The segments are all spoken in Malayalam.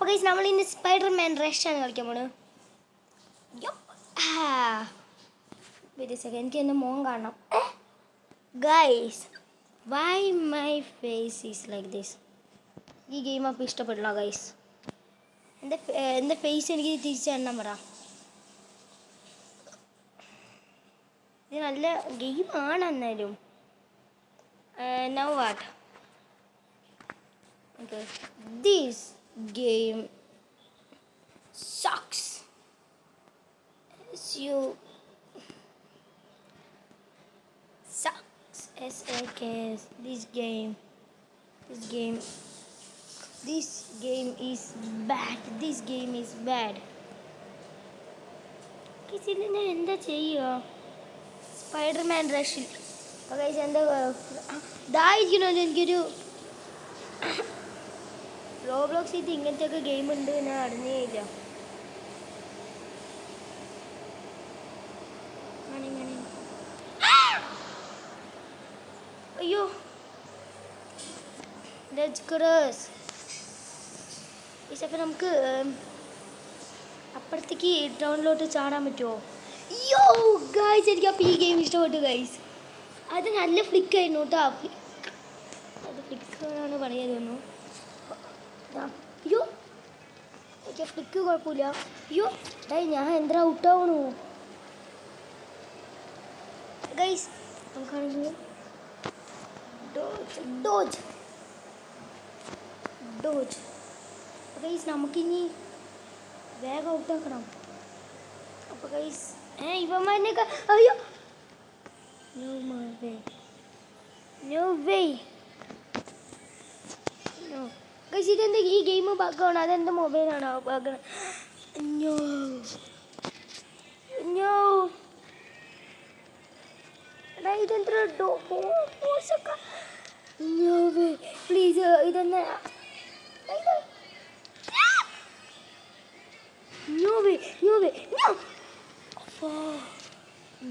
അപ്പോൾ ഗൈസ് നമ്മൾ ഇന്ന് സ്പൈഡർമാൻ റഷ് ആണ് കളിക്കാൻ പോണത്. എനിക്ക് എൻ്റെ മോൻ കാണണം. Guys why my face is like this. ഈ ഗെയിം അപ്പോൾ ഇഷ്ടപ്പെടില്ല ഗൈസ്. എൻ്റെ ഫേസ് എനിക്ക് തിരിച്ചെണ്ണം പറ. ഇത് നല്ല ഗെയിമാണ് എന്നാലും. Now what? Okay. This game sucks. Sucks. S-A-K-S. This game is bad. This game is bad. ഇതിൽ ഞാൻ എന്താ ചെയ്യുക? സ്പൈഡർമാൻ റഷിൽ എന്താ ഇതായിരിക്കണമല്ലോ എനിക്കൊരു റോബ്ലോക്സ്. ഇത് ഇങ്ങനത്തെ ഒക്കെ ഗെയിം ഉണ്ട് ഞാൻ അറിഞ്ഞേ ഇല്ല. അയ്യോ അപ്പം നമുക്ക് അപ്പുറത്തേക്ക് ടൗണിലോട്ട് ചാടാൻ പറ്റുമോ? അയ്യോ ഗൈസ് എനിക്ക് അപ്പം ഈ ഗെയിം ഇഷ്ടപ്പെട്ടു ഗൈസ്. അത് നല്ല ഫ്ലിക്കായിരുന്നു കേട്ടോ. അത് ഫ്ലിക്കാണ് പറയാൻ തോന്നുന്നു. അയ്യോ എനിക്ക് ഫ്ലിക്ക് കുഴപ്പമില്ല. അയ്യോ ഞാൻ എന്താ ഔട്ടാവണു ഗൈസ്. നമുക്കാണെങ്കിൽ ഡോജ് ഗൈസ് നമുക്കിനി വേഗം ഔട്ടാക്കണം. അപ്പോൾ ഗൈസ് ഇവന്മാരെയൊക്കെ അയ്യോ നോ വേ ഗൈസ്. ഇതെന്താ ഈ ഗെയിം ബാക്കാണ്? അതെൻ്റെ മൊബൈലാണോ ബാക്കണം? ഇതെന്താ പ്ലീസ് ഇതെന്നെ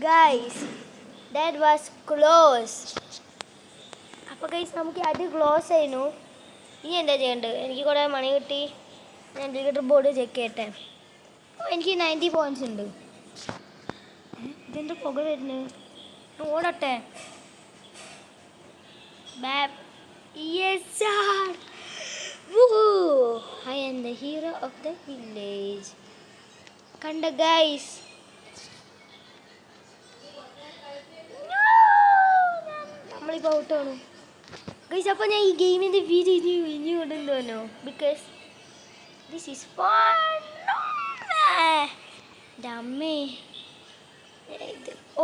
ഗൈസ് ദാറ്റ് വാസ് ക്ലോസ്. അപ്പോൾ ഗൈസ് നമുക്ക് അത് ക്ലോസ് ആയിരുന്നു. ഇനി എന്താ ചെയ്യേണ്ടത്? എനിക്ക് കുറേ മണി കിട്ടി. ഞാൻ ഇൻഡിക്കേറ്റർ ബോർഡ് ചെക്ക് ചെയ്യട്ടെ. എനിക്ക് 90 പോയിൻറ്റ്സ് ഉണ്ട്. ഇതെന്താ പുക വരുന്നത്? ഓടട്ടെ. I am the hero of the village. കണ്ട ഗൈസ്. നമ്മളിപ്പോൾ ഔട്ടാണ് ഗൈസ്. അപ്പോൾ ഞാൻ ഈ ഗെയിമിൻ്റെ വീഡിയോ ഇനി ഉണ്ടെന്ന് തോന്നുന്നു. Because this is fun. അമ്മേ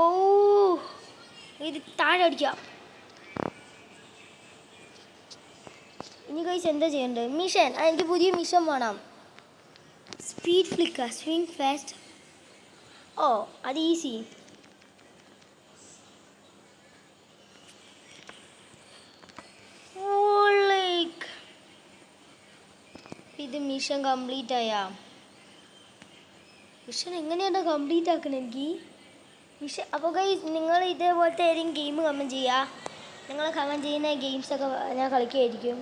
ഓ ഇത് താഴെ അടിക്കാം. ഇനി ഗൈസ് എന്താ ചെയ്യേണ്ടത്? മിഷൻ. എനിക്ക് പുതിയ മിഷൻ വേണം. Speed flicker, swing fast. ഓ അത് ഈസി. ഇത് മിഷൻ കംപ്ലീറ്റ് ആയാ? മിഷൻ എങ്ങനെയാണ് കംപ്ലീറ്റ് ആക്കണം എനിക്ക് മിഷൻ? അപ്പോൾ ഗൈസ് നിങ്ങൾ ഇതേപോലത്തെ ഏതെങ്കിലും ഗെയിം കമൻറ്റ് ചെയ്യുക. നിങ്ങൾ കമൻറ്റ് ചെയ്യുന്ന ഗെയിംസൊക്കെ ഞാൻ കളിക്കുമായിരിക്കും.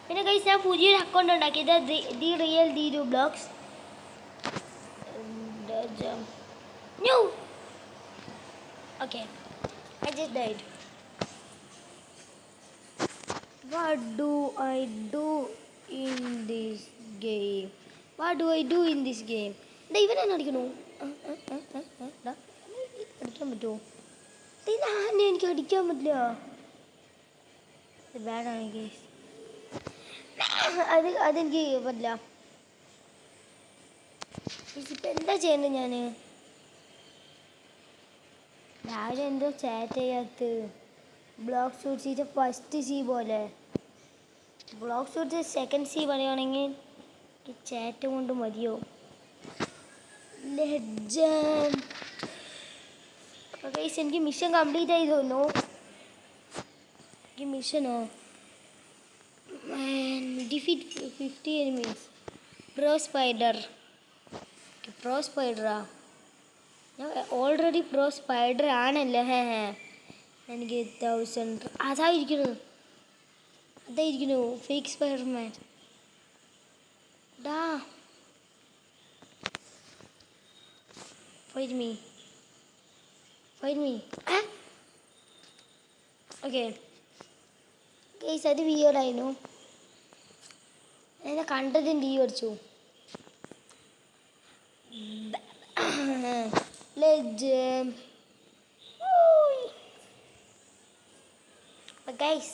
പിന്നെ ഗൈസ് ഞാൻ പുതിയൊരു അക്കൗണ്ട് ഉണ്ടാക്കിയത് the real Dheeru blogs. Okay I just died. What do I do in this game? ഇവനെന്നെ അടിക്കണോ? അടിക്കാൻ പറ്റുമോ? എനിക്ക് അടിക്കാൻ പറ്റില്ല. ബാഡാണ് ഗൈസ്. അതെനിക്ക് പറ്റില്ല. ഇപ്പം എന്താ ചെയ്യേണ്ടത്? ഞാൻ രാവിലെ എന്തോ ചാറ്റ് ചെയ്യാത്ത ബ്ലോക്ക് ഷൂട്ട് ഫസ്റ്റ് സി പോലെ. ബ്ലോക്ക് ഷൂട്ട് സെക്കൻഡ് സി പറയുകയാണെങ്കിൽ ചാറ്റ് കൊണ്ട് മതിയോ? ഗൈസ് എനിക്ക് മിഷൻ കംപ്ലീറ്റ് ആയി തോന്നുന്നു. എനിക്ക് മിഷനോ ഡിഫീറ്റ് 50 enemies. പ്രോ സ്പൈഡറാ? ഞാൻ ഓൾറെഡി പ്രോ സ്പൈഡർ ആണല്ലേ. എനിക്ക് 1000 അതായിരിക്കുന്നു ഫേക്ക് സ്പൈഡർമാൻ. ഡാ Fight me. Okay. Guys, അത് വീഡിയോയിലായിരുന്നു. എന്നെ കണ്ടതിന് ഡി അടിച്ചു. Legend. ഗൈസ്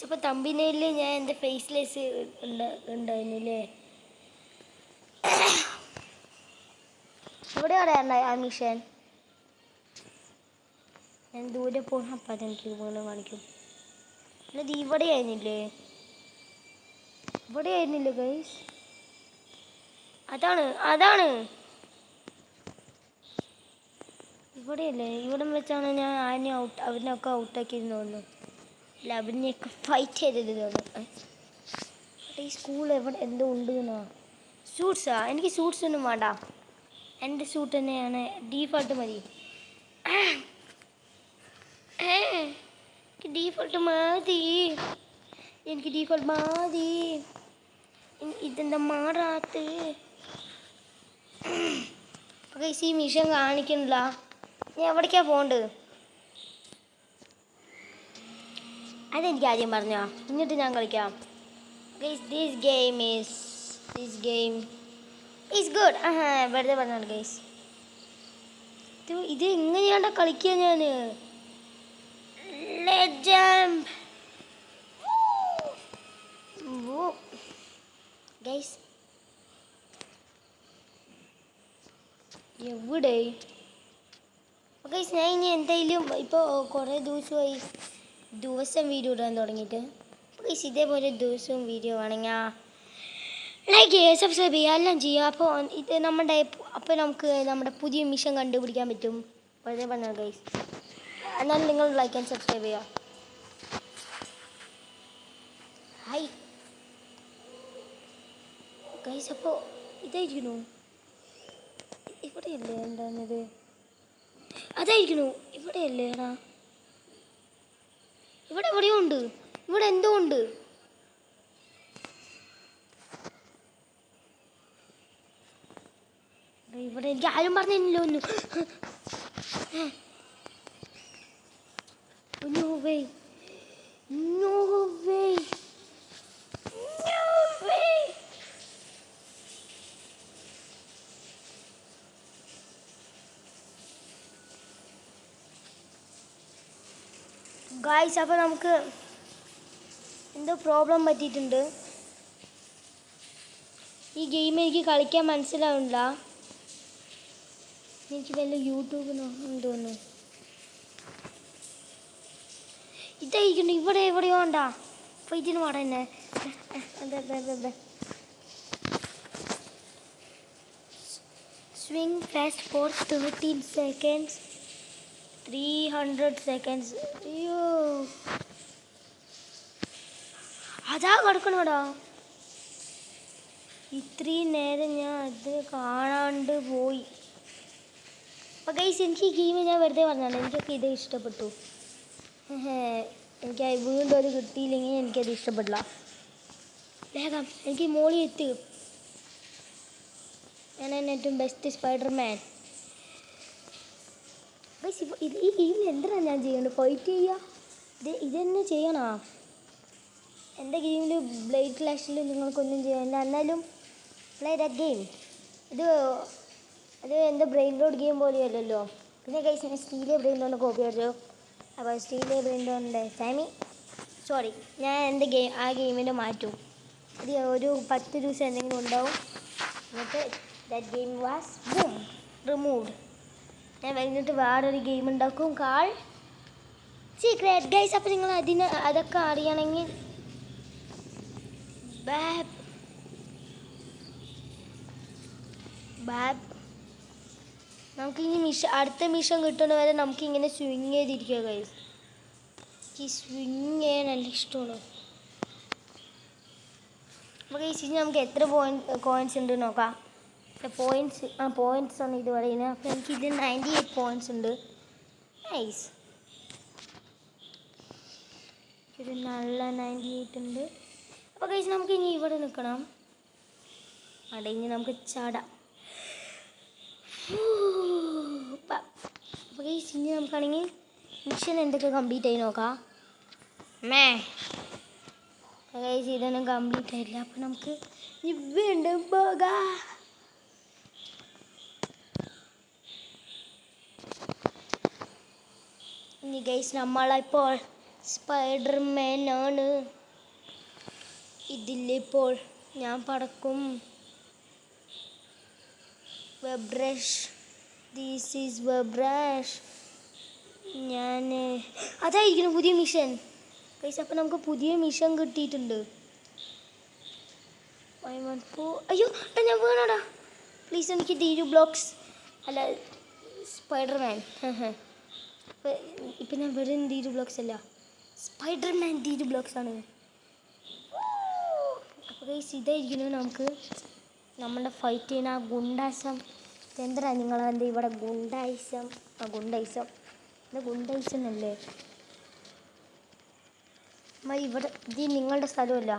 അപ്പോൾ തമ്പിനയിൽ ഞാൻ എൻ്റെ ഫേസ്ലെസ് ഉണ്ടായിരുന്നില്ലേ? എവിടെയാണ് ആ മിഷൻ? ഞാൻ ദൂരെ പോകുന്ന അപ്പം അതെനിക്ക് വീണ്ടും കാണിക്കും. അല്ലത് ഇവിടെ ആയിരുന്നില്ലേ ഗൈസ്? അതാണ് ഇവിടെയല്ലേ? ഇവിടെ വെച്ചാണ് ഞാൻ അവരിനൊക്കെ ഔട്ടാക്കിയിരുന്നു തോന്നുന്നു. അല്ല, അവരിനെയൊക്കെ ഫൈറ്റ് ചെയ്തത് തോന്നുന്നു. ഈ സ്കൂൾ എന്തോ ഉണ്ട് എന്നോ. സൂട്ട്സാ? എനിക്ക് സൂട്ട്സ് ഒന്നും വേണ്ട. എൻ്റെ സൂട്ട് തന്നെയാണ്, ഡീഫോൾട്ട് മതി. എനിക്ക് ഡീഫോൾട്ട് മതി. ഇതെന്താ മാറാത്ത്? ഗൈസ്, ഈ മിഷൻ കാണിക്കണില്ല. ഞാൻ എവിടേക്കാ പോകേണ്ടത്? അതെനിക്ക് ആദ്യം പറഞ്ഞോ, എന്നിട്ട് ഞാൻ കളിക്കാം. Guys, this game is good. വെറുതെ പറഞ്ഞാണ് ഗൈസ്. ഇത് എങ്ങനെയാണ്ടാ കളിക്കുക ഞാൻ? Legend guys. എവിടെ ഗൈസ്? ഞാൻ ഇനി എന്തായാലും ഇപ്പോൾ കുറേ ദിവസം വീഡിയോ ഇടാൻ തുടങ്ങിയിട്ട്. ഗൈസ്, ഇതേപോലെ ദിവസവും വീഡിയോ ആണെങ്കിൽ ലൈക്ക് ചെയ്യുക, സബ്സ്ക്രൈബ് ചെയ്യുക, എല്ലാം ചെയ്യുക. അപ്പോൾ ഇത് നമുക്ക് നമ്മുടെ പുതിയ മിഷൻ കണ്ടുപിടിക്കാൻ പറ്റും. വളരെ പറഞ്ഞാൽ ഗൈസ്, എന്നാലും നിങ്ങൾ ലൈക്ക് ആൻഡ് സബ്സ്ക്രൈബ് ചെയ്യുക. ഹായ് ഗൈസ്, അപ്പോൾ ഇതായിരിക്കണു ഇവിടെയല്ലേ ഉണ്ടാകുന്നത്? അതായിരിക്കണു ഇവിടെയല്ലേ? ഇവിടെ എവിടെയോ ഉണ്ട്. ഇവിടെ എന്തോ ഉണ്ട്. ഇവിടെ എനിക്ക് ആരും പറഞ്ഞില്ലല്ലോ ഒന്നും. No way. ഗായ്സ്, അപ്പോൾ നമുക്ക് എന്തോ പ്രോബ്ലം പറ്റിയിട്ടുണ്ട്. ഈ ഗെയിം എനിക്ക് കളിക്കാൻ മനസ്സിലാവില്ല. എനിക്ക് വല്ല യൂട്യൂബ് നോക്കണം തോന്നുന്നു. ഇതായിരിക്കുന്നു ഇവിടെ എവിടെയോ ഉണ്ടാ. അപ്പോൾ ഇതിന് പാടന്നെ. Swing fast for 13 seconds. 300 seconds. അയ്യോ, അതാ കിടക്കണോടാ. ഇത്രയും നേരം ഞാൻ അത് കാണാണ്ട് പോയി. അപ്പോൾ ഗൈസ്, എനിക്ക് ഈ ഗെയിം ഞാൻ വെറുതെ പറഞ്ഞാണ്. എനിക്കൊക്കെ ഇത് ഇഷ്ടപ്പെട്ടു. എനിക്ക് വീണ്ടും അത് കിട്ടിയില്ലെങ്കിൽ എനിക്കത് ഇഷ്ടപ്പെടില്ല. വേഗം എനിക്ക് മോളി എത്തി. ഞാൻ ഏറ്റവും ബെസ്റ്റ് സ്പൈഡർമാൻ. ഗൈസ്, ഈ ഗെയിമിൽ എന്തിനാണ് ഞാൻ ചെയ്യേണ്ടത്? ഫൈറ്റ് ചെയ്യുക, ഇതെന്നെ ചെയ്യണോ? എൻ്റെ ഗെയിമിൽ ബ്ലേഡ് ക്ലാഷിൽ നിങ്ങൾക്കൊന്നും ചെയ്യാനില്ല. എന്നാലും പ്ലേ ദാറ്റ് ഗെയിം. അത് എൻ്റെ ബ്രെയിൻ റോഡ് ഗെയിം പോലെയല്ലല്ലോ. പിന്നെ ഗൈസ്, ഞാൻ സ്റ്റീലിയ ബ്രെയിൻ റോഡ് കോപ്പി അടിച്ചു. അപ്പോൾ സ്റ്റീലിയ ബ്രെയിൻ റോഡിൻ്റെ ഞാൻ എൻ്റെ ആ ഗെയിമിനെ മാറ്റും. അത് ഒരു 10 ദിവസം എന്തെങ്കിലും ഉണ്ടാവും. എന്നിട്ട് ദാറ്റ് ഗെയിം വാസ് റിമൂവ്ഡ്. ഞാൻ കഴിഞ്ഞിട്ട് വേറൊരു ഗെയിം ഉണ്ടാക്കും, കാൾ സീക്രട്ട്. ഗൈസ്, അപ്പോൾ നിങ്ങൾ അതൊക്കെ അറിയണമെങ്കിൽ നമുക്കിനി അടുത്ത മിഷൻ കിട്ടുന്ന വരെ നമുക്കിങ്ങനെ സ്വിങ് ചെയ്തിരിക്കുക ഗൈസ്. ഈ സ്വിങ് ചെയ്യാൻ നല്ല ഇഷ്ടമാണ്. അപ്പോൾ ഗൈസ്, ഇനി നമുക്ക് എത്ര കോയിൻസ് ഉണ്ട് നോക്കാം. പോയിൻറ്റ്സ് ആണ് ഇത് പറയുന്നത്. അപ്പോൾ എനിക്കിത് 98 പോയിൻറ്റ്സ് ഉണ്ട്. നൈസ്, ഒരു നല്ല 98 ഉണ്ട്. അപ്പോൾ ഗൈസ് നമുക്ക് ഇനി ഇവിടെ നിൽക്കണം. അവിടെ ഇനി നമുക്ക് ചാടാം. അപ്പോൾ ഗൈസ് ഇനി നമുക്കാണെങ്കിൽ മിഷൻ എന്തൊക്കെ കംപ്ലീറ്റ് ആയി നോക്കാം. ഗൈസ് ഇതൊന്നും കംപ്ലീറ്റ് ആയില്ല. അപ്പോൾ നമുക്ക് ഇനി വീണ്ടും പോകാം. ഇനി ഗൈസ് നമ്മളിപ്പോൾ സ്പൈഡർമാൻ ആണ്. ഇതിലിപ്പോൾ ഞാൻ പറക്കും. Web brush, this is web brush. ഞാൻ അതായിരിക്കണം പുതിയ മിഷൻ ഗൈസ്. അപ്പോൾ നമുക്ക് പുതിയ മിഷൻ കിട്ടിയിട്ടുണ്ട്. അയ്യോ ഞാൻ വീണടാ. പ്ലീസ് എനിക്ക് ദീരു ബ്ലോക്സ് അല്ല സ്പൈഡർമാൻ. ഇപ്പം ഞാൻ വെറും ദീരു ബ്ലോക്സ് അല്ല, സ്പൈഡർമാൻ ദീരു ബ്ലോക്സ് ആണ്. അപ്പോൾ ഗൈസ് ഇതായിരിക്കുന്നു നമുക്ക് നമ്മുടെ ഫൈറ്റ് ചെയ്യുന്ന ആ ഗുണ്ടാസം. എന്താ നിങ്ങളെന്താ ഇവിടെ ഗുണ്ടായിസം? ഗുണ്ടൈസം എന്താ ഗുണ്ടൈസം അല്ലേ? ഇവിടെ ഇത് നിങ്ങളുടെ സ്ഥലമല്ല,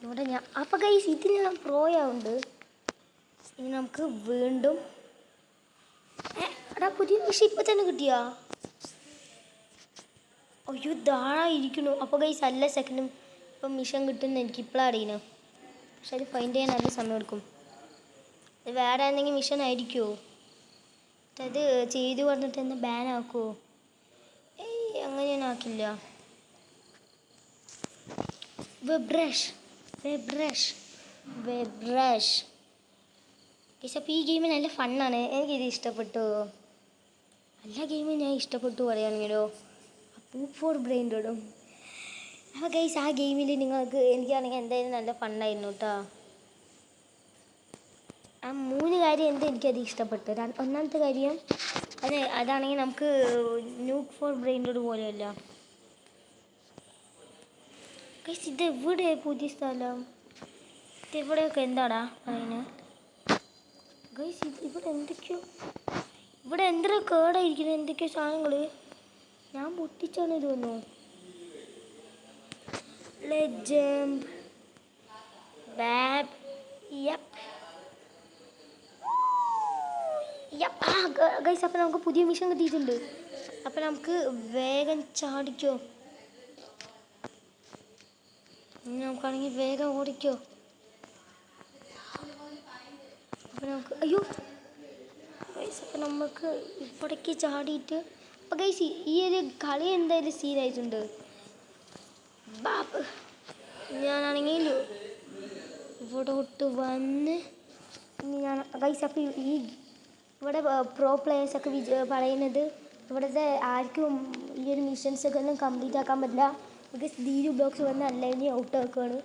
ഇവിടെ ഞാൻ. അപ്പോൾ ഗൈസ് ഇതിൽ ഞാൻ പ്രോയാവുണ്ട്. ഇനി നമുക്ക് വീണ്ടും എടാ പുതിയ മിഷൻ ഇപ്പം തന്നെ കിട്ടിയാ? അയ്യോ ഇരിക്കുന്നു. അപ്പോൾ ഗൈസ് എല്ലാ സെക്കൻഡും ഇപ്പം മിഷൻ കിട്ടുമെന്ന് എനിക്ക് ഇപ്പോഴാണ് അറിയുന്നത്. പക്ഷെ അത് ഫൈൻഡ് ചെയ്യാൻ നല്ല സമയം എടുക്കും. അത് വേറെ എന്തെങ്കിലും മിഷൻ ആയിരിക്കുമോ? അത് ചെയ്തു പറഞ്ഞിട്ട് എന്താ ബാൻ ആക്കുമോ? അങ്ങനെയൊന്നും ആക്കില്ല. വെബ് ബ്രഷ് അപ്പോൾ ഈ ഗെയിം നല്ല ഫണ്ണാണ്. എനിക്കിത് ഇഷ്ടപ്പെട്ടു. എല്ലാ ഗെയിമും ഞാൻ ഇഷ്ടപ്പെട്ടു പറയുകയാണെങ്കിലോ ഫോർ ബ്രെയിൻ ഇടും. അപ്പോൾ ഗൈസ് ആ ഗെയിമിൽ നിങ്ങൾക്ക് എനിക്കാണെങ്കിൽ എന്തായാലും നല്ല ഫണ്ണായിരുന്നു കേട്ടോ. ആ 3 കാര്യം എന്താ എനിക്കത് ഇഷ്ടപ്പെട്ടു. ഒന്നാമത്തെ കാര്യം അതാണെങ്കിൽ നമുക്ക് ന്യൂക്ക് ഫോർ ബ്രെയിൻ ഇട് പോലെയല്ല. ഗൈസ് ഇതെവിടെ പുതിയ സ്ഥലം? ഇതെവിടെയൊക്കെ എന്താടാ പറയുന്നത് ഗൈസ്? ഇവിടെ എന്തൊക്കെയോ കേടായിരിക്കുന്നത് എന്തൊക്കെയോ സാധനങ്ങൾ ഞാൻ പൊട്ടിച്ചാണ് ഇത് വന്നു. ലെജൻഡ് ബാബ് ഗൈസ് അപ്പോൾ നമുക്ക് പുതിയ മിഷൻ കിട്ടിയിട്ടുണ്ട്. അപ്പോൾ നമുക്ക് വേഗം ചാടിക്കോ. നമുക്കാണെങ്കിൽ വേഗം ഓടിക്കോ. അപ്പോൾ നമുക്ക് അയ്യോ ഗൈസ് അപ്പോൾ നമുക്ക് ഇവിടേക്ക് ചാടിയിട്ട്. അപ്പോൾ ഗൈസ് ഈ ഒരു കളി എന്തായാലും സീനായിട്ടുണ്ട്. ഞാനാണെങ്കിൽ ഇവിടോട്ട് വന്ന് ഞാൻ ഗൈസ് അപ്പോൾ ഇവിടെ പ്രോ പ്ലേയേഴ്സൊക്കെ പറയുന്നത് ഇവിടുത്തെ ആർക്കും ഈ ഒരു മിഷൻസൊക്കെ ഒന്നും കംപ്ലീറ്റ് ആക്കാൻ പറ്റില്ല. ബിക്കോസ് ദീരു ബ്ലോക്സ് വന്ന് അല്ലൈനി ഔട്ട് ആക്കുകയാണ്.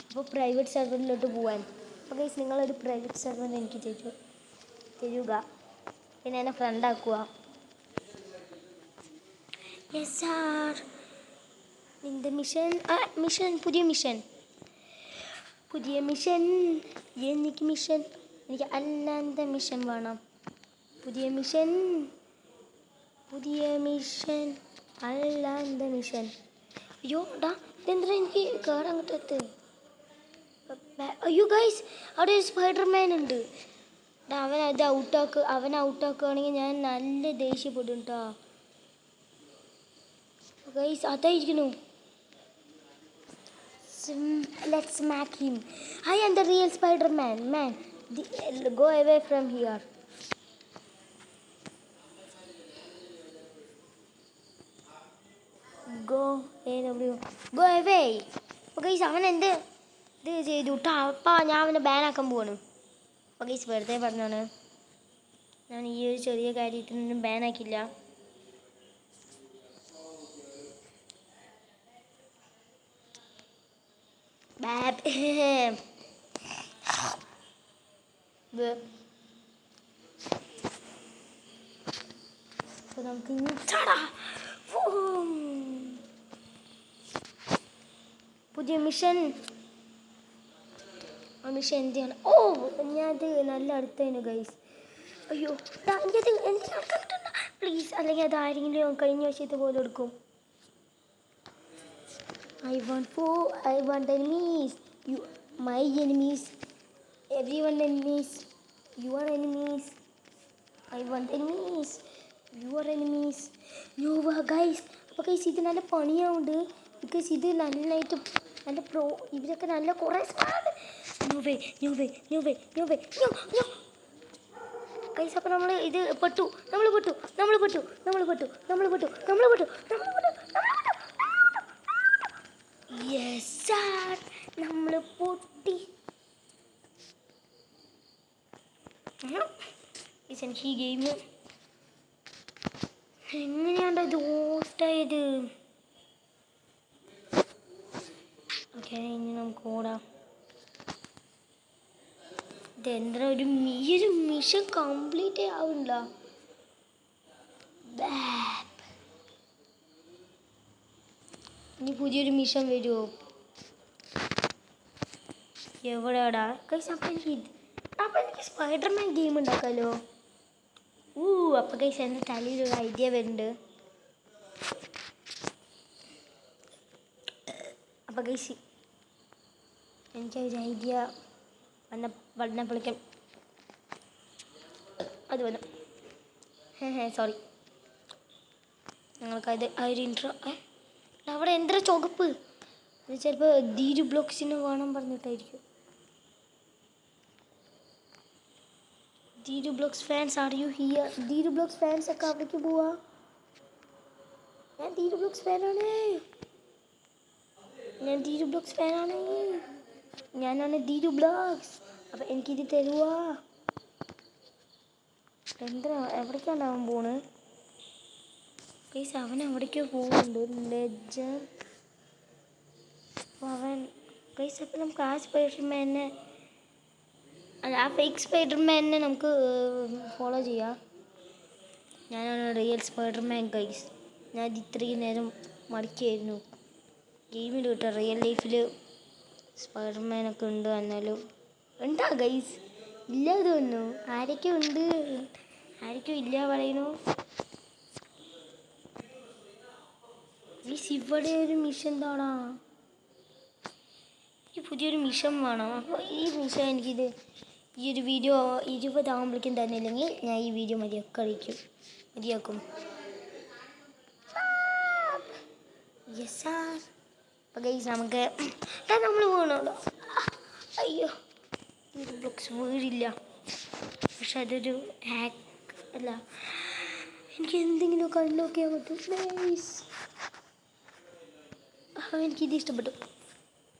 അപ്പോൾ പ്രൈവറ്റ് സെർവറിലോട്ട് പോകാൻ. അപ്പോൾ ഗൈസ് നിങ്ങളൊരു പ്രൈവറ്റ് സെർവർ എനിക്ക് തരുക, പിന്നെ എന്നെ ഫ്രണ്ടാക്കുക. Yes sir. നിന്റെ മിഷൻ പുതിയ മിഷൻ എനിക്ക് അല്ലാത്ത മിഷൻ വേണം. പുതിയ മിഷൻ അല്ലാത്ത മിഷൻ. അയ്യോ ഇതെന്താ എനിക്ക് കയറാൻ കിട്ടത്ത്? അയ്യോ ഗൈസ് അവിടെ ഒരു സ്പൈഡർമാൻ ഉണ്ട്. അവൻ ഔട്ടാക്കുകയാണെങ്കിൽ ഞാൻ നല്ല ദേഷ്യപ്പെടും കേട്ടോ guys. അതായിരിക്കുന്നു. Let's smack him. I am the real Spider-Man. Go away from here. Go away. അപ്പോൾ ഗൈസ് അവൻ എന്ത് ഇത് ചെയ്തു കേട്ടോ. അപ്പം ഞാൻ അവനെ ബാനാക്കാൻ പോവാണ്. അപ്പോൾ ഗൈസ് വെറുതെ പറഞ്ഞാണ്, ഞാൻ ഈ ഒരു ചെറിയ കാര്യത്തിനൊന്നും ബാനാക്കില്ല. അപ്പോൾ നമുക്ക് പുതിയ മിഷൻ എന്ത് ചെയ്യണം? ഞാനത് നല്ല അടുത്തായിരുന്നു ഗൈസ്. അയ്യോ എനിക്കത് പ്ലീസ്, അല്ലെങ്കിൽ അത് ആരെങ്കിലും കഴിഞ്ഞ വർഷത്തെ പോലെ എടുക്കും. I want enemies. You, my enemies. Everyone enemies. Your enemies. I want enemies. Your enemies. No, guys. അപ്പോൾ ഗൈസ് ഇത് നല്ല പണിയാവുണ്ട്. ബിക്കോസ് ഇത് നന്നായിട്ട് നല്ല ഇവരൊക്കെ നല്ല കുറേ ഗൈസ്. അപ്പോൾ നമ്മൾ ഇത് പെട്ടു. യെസ് സാർ, നമ്മൾ പൊട്ടി. എനിക്ക് ഈ ഗെയിം എങ്ങനെയാണ്ട് ഇത് ഓട്ടായത്. ഓക്കെ, ഇനി നമുക്ക് ഓടാം. ഇതെന്താ ഒരു മിഷൻ കംപ്ലീറ്റ് ആവില്ല. ഇനി പുതിയൊരു മിഷൻ വരുമോ? എവിടെയാടാ കൈസ്? അപ്പം എനിക്ക് സ്പൈഡർമാൻ ഗെയിം ഉണ്ടാക്കാമല്ലോ. അപ്പം കൈസ് എൻ്റെ തലയിലൊരു ഐഡിയ വരുന്നുണ്ട്. അപ്പം കൈസ് എനിക്കൊരു ഐഡിയ വന്നപ്പോഴേക്കും അത് വന്നു. സോറി, ഞങ്ങൾക്കത് ഒരു ഇൻട്രോ. അവിടെ എന്താ ചുവപ്പ്? അത് ചിലപ്പോൾ ധീരു ബ്ലോക്സിന് വേണം പറഞ്ഞിട്ടായിരിക്കും. Dheeru blocks fans, are you here? Dheeru blocks fans ഒക്കെ അവിടേക്ക് പോവാ. ഞാൻ ധീരു ബ്ലോക്സ് ഫാനാണ്. ഞാനാണ് ധീരു ബ്ലോക്സ്. അപ്പം എനിക്കിത് തരുവാ. എന്താ എവിടേക്കാണ് അവൻ പോണ്? പ്ലീസ്, അവൻ എവിടേക്കോ പോകുന്നുണ്ട്. ലെജൻഡ് അവൻ. പ്ലീസ്, അപ്പം നമുക്ക് ആ സ്പൈഡർമാനെ, ആ ഫേക്ക് സ്പൈഡർമാനെ നമുക്ക് ഫോളോ ചെയ്യാം. ഞാനാണ് റിയൽ സ്പൈഡർമാൻ ഗൈസ്. ഞാൻ ഇത്രയും നേരം മടിക്കായിരുന്നു. ഗെയിമിൽ കിട്ടുക റിയൽ ലൈഫിൽ സ്പൈഡർമാനൊക്കെ ഉണ്ട്. എന്നാലും ഉണ്ടാ ഗൈസ്? ഇല്ലാതെ വന്നു. ആരൊക്കെ ഉണ്ട്, ആരൊക്കെ ഇല്ല പറയുന്നു. ഗൈസ്, ഇവിടെ ഒരു മിഷൻ താടാ. ഈ പുതിയൊരു മിഷൻ വേണം. അപ്പോൾ ഈ മിഷൻ എനിക്കിത് ഈ ഒരു വീഡിയോ 20 ആകുമ്പോഴേക്കും തന്നില്ലെങ്കിൽ ഞാൻ ഈ വീഡിയോ മതിയാക്കും. Yes sir. അപ്പോൾ ഗൈസ് നമുക്ക് നമ്മൾ വീണോളൂ. അയ്യോ, ഒരു ബ്ലോക്സ് വീഴില്ല. പക്ഷെ അതൊരു ഹാക്ക് അല്ല. എനിക്ക് എന്തെങ്കിലുമൊക്കെ അൺലോക്ക് ചെയ്യാൻ പറ്റും ഗൈസ്. എനിക്കിത് ഇഷ്ടപ്പെട്ടു.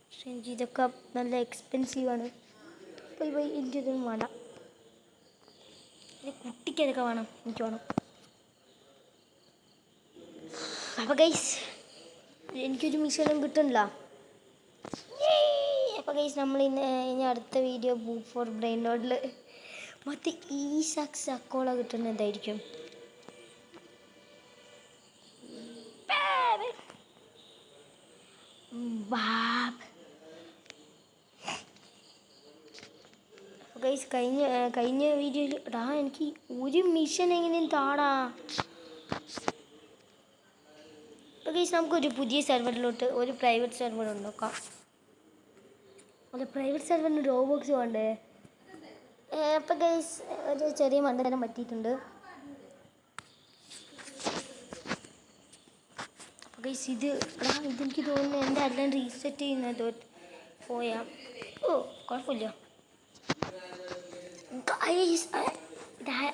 പക്ഷെ എനിക്കിതൊക്കെ നല്ല എക്സ്പെൻസീവാണ്. ബൈ എനിക്കിതൊന്നും വേണ്ട. കുട്ടിക്കതൊക്കെ വേണം, എനിക്ക് വേണം. അപ്പോൾ ഗൈസ് എനിക്കൊരു മിഷനും കിട്ടുന്നില്ല. അപ്പോൾ ഗൈസ് നമ്മൾ ഇനി അടുത്ത വീഡിയോ ബുക്ക് ഫോർ ബ്രെയിൻ നോട്ടിൽ മറ്റേ ഈ സക്കോള കിട്ടുന്നതായിരിക്കും. ഗൈസ് കഴിഞ്ഞ വീഡിയോയിൽ എനിക്ക് ഒരു മിഷൻ എങ്ങനെയും താടാ. അപ്പോൾ ഗൈസ് നമുക്കൊരു പുതിയ സെർവറിലോട്ട് ഒരു പ്രൈവറ്റ് സെർവർ ഉണ്ടാക്കാം. അല്ല, പ്രൈവറ്റ് സെർവറിന് റോബോക്സ് വേണ്ടേ? അപ്പോൾ ഗൈസ് ഒരു ചെറിയ മണ്ടത്തരം പറ്റിയിട്ടുണ്ട്. അപ്പോൾ ഗൈസ് ഇതെനിക്ക് തോന്നുന്നു എൻ്റെ എല്ലാം റീസെറ്റ് ചെയ്യുന്നത് പോയാ. കുഴപ്പമില്ല ഗൈസ്.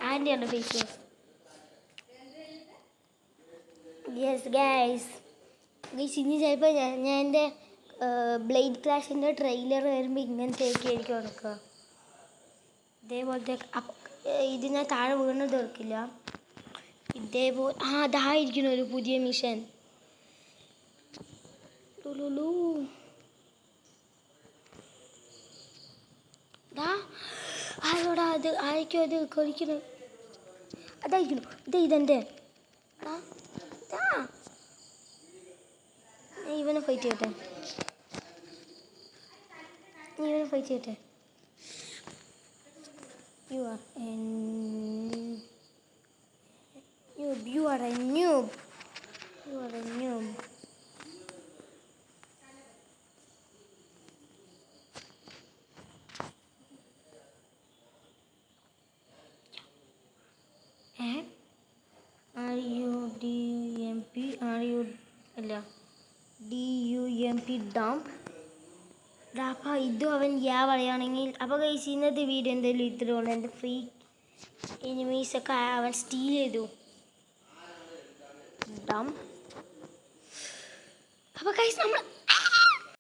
ആൻ്റെയാണ് ഫേസ്. Yes guys. ഇനി ചിലപ്പോൾ ഞാൻ എൻ്റെ ബ്ലേഡ് ക്ലാഷിൻ്റെ ട്രെയിലർ വരുമ്പോൾ ഇങ്ങനത്തെയൊക്കെ ആയിരിക്കും നടക്കുക. ഇതേപോലത്തെ ഇത് ഞാൻ താഴെ വീണ് തീർക്കില്ല. ഇതേപോലെ അതായിരിക്കണം ഒരു പുതിയ മിഷൻ. അതോടാ അത് ആയിരിക്കും അത് കളിക്കുന്നത്. അതായിരിക്കണം. ഇതെൻ്റെ ഇവനെ ഫൈറ്റ് ചെയ്യട്ടെ. You are a noob. RUDMP RU അല്ല DUMP ഡംപ് അപ്പം ഇതും അവൻ പറയുകയാണെങ്കിൽ അപ്പോൾ ഗൈസ് ഇന്നത്തെ വീഡിയോ എന്തായാലും ഇത്രയുള്ളൂ. എൻ്റെ ഫ്രീ എനിമീസൊക്കെ അവൻ സ്റ്റീൽ ചെയ്തു ഡം. അപ്പോൾ ഗൈസ് നമ്മൾ